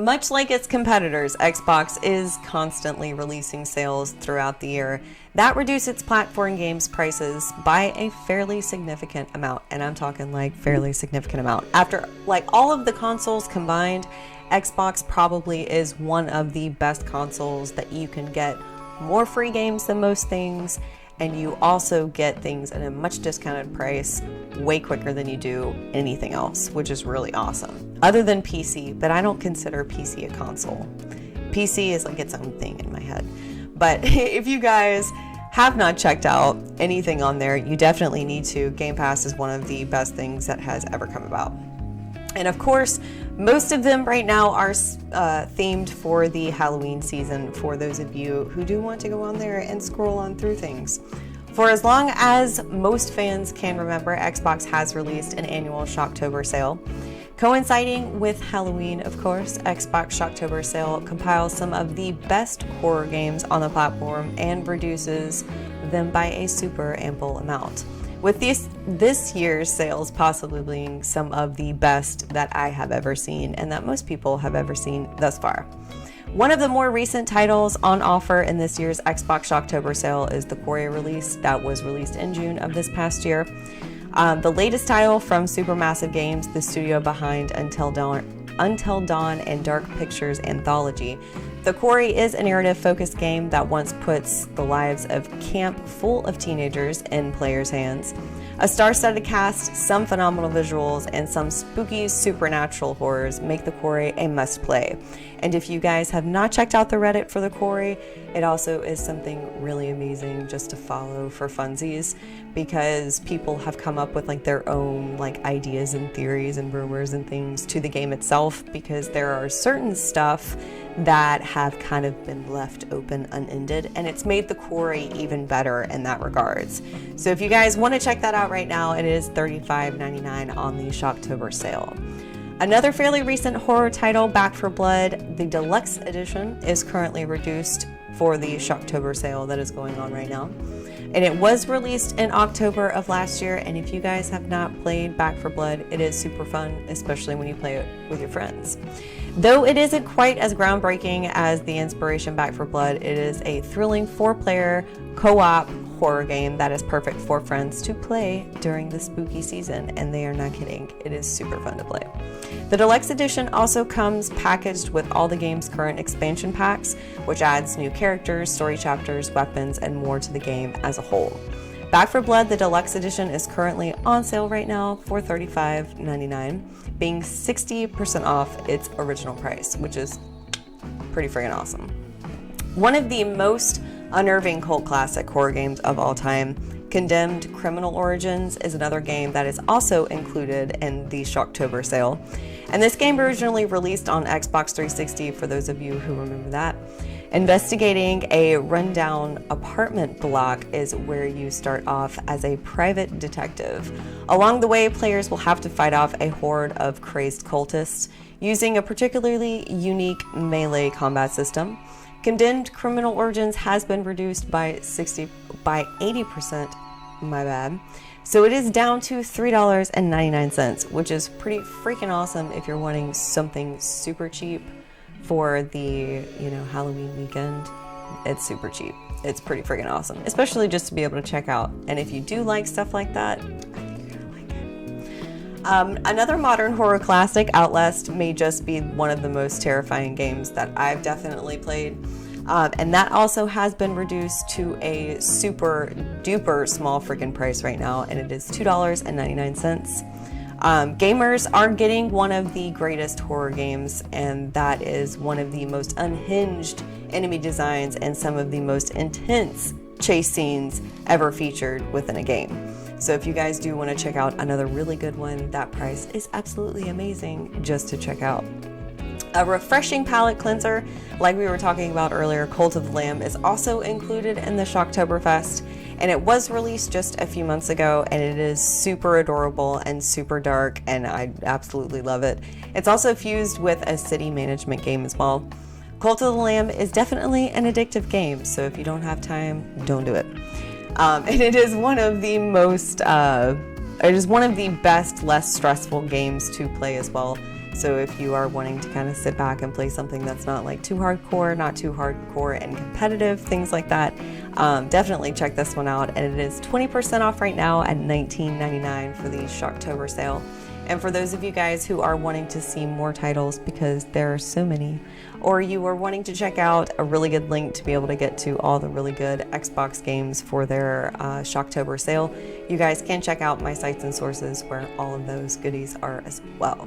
Much like its competitors, Xbox is constantly releasing sales throughout the year that reduce its platform games prices by a fairly significant amount. And I'm talking like fairly significant amount. After like all of the consoles combined, Xbox probably is one of the best consoles that you can get more free games than most things, and you also get things at a much discounted price way quicker than you do anything else, which is really awesome. Other than PC, but I don't consider PC a console. PC is like its own thing in my head. But if you guys have not checked out anything on there, you definitely need to. Game Pass is one of the best things that has ever come about. And of course, most of them right now are themed for the Halloween season, for those of you who do want to go on there and scroll on through things. For as long as most fans can remember, Xbox has released an annual Shocktober sale. Coinciding with Halloween, of course, Xbox Shocktober sale compiles some of the best horror games on the platform and reduces them by a super ample amount. With this year's sales possibly being some of the best that I have ever seen and that most people have ever seen thus far. One of the more recent titles on offer in this year's Xbox Shocktober sale is the Quarry release that was released in June of this past year. The latest title from Supermassive Games, the studio behind Until Dawn and Dark Pictures Anthology. The Quarry is a narrative-focused game that once puts the lives of camp full of teenagers in players' hands. A star-studded cast, some phenomenal visuals, and some spooky supernatural horrors make The Quarry a must-play. And if you guys have not checked out the Reddit for The Quarry, it also is something really amazing just to follow for funsies, because people have come up with like their own like ideas and theories and rumors and things to the game itself, because there are certain stuff that have kind of been left open unended, and it's made The Quarry even better in that regards. So if you guys want to check that out right now, it is $35.99 on the Shocktober sale. Another fairly recent horror title, Back 4 Blood, the deluxe edition, is currently reduced for the Shocktober sale that is going on right now. And it was released in October of last year, and if you guys have not played Back 4 Blood, it is super fun, especially when you play it with your friends. Though it isn't quite as groundbreaking as the inspiration Back 4 Blood, it is a thrilling 4-player co-op horror game that is perfect for friends to play during the spooky season, and they are not kidding. It is super fun to play. The deluxe edition also comes packaged with all the game's current expansion packs, which adds new characters, story chapters, weapons, and more to the game as a whole. Back 4 Blood, the deluxe edition, is currently on sale right now for $35.99, being 60% off its original price, which is pretty friggin' awesome. One of the most unnerving cult classic horror games of all time, Condemned: Criminal Origins, is another game that is also included in the Shocktober sale. And this game originally released on Xbox 360, for those of you who remember that. Investigating a rundown apartment block is where you start off as a private detective. Along the way, players will have to fight off a horde of crazed cultists using a particularly unique melee combat system. Condemned: Criminal Origins has been reduced by 80%, my bad. So it is down to $3.99, which is pretty freaking awesome if you're wanting something super cheap for the, Halloween weekend. It's super cheap. It's pretty freaking awesome, especially just to be able to check out. And if you do like stuff like that, I think you're gonna like it. Another modern horror classic, Outlast, may just be one of the most terrifying games that I've definitely played. And that also has been reduced to a super duper small freaking price right now, and it is $2.99. Gamers are getting one of the greatest horror games, and that is one of the most unhinged enemy designs and some of the most intense chase scenes ever featured within a game. So if you guys do want to check out another really good one, that price is absolutely amazing just to check out. A refreshing palate cleanser, like we were talking about earlier, Cult of the Lamb, is also included in the Shocktoberfest, and it was released just a few months ago, and it is super adorable and super dark, and I absolutely love it. It's also fused with a city management game as well. Cult of the Lamb is definitely an addictive game, so if you don't have time, don't do it. And it is one of the most, it is one of the best, less stressful games to play as well. So if you are wanting to kind of sit back and play something that's not like too hardcore, not too hardcore and competitive, things like that, definitely check this one out. And it is 20% off right now at $19.99 for the Shocktober sale. And for those of you guys who are wanting to see more titles, because there are so many, or you are wanting to check out a really good link to be able to get to all the really good Xbox games for their Shocktober sale, you guys can check out my sites and sources where all of those goodies are as well.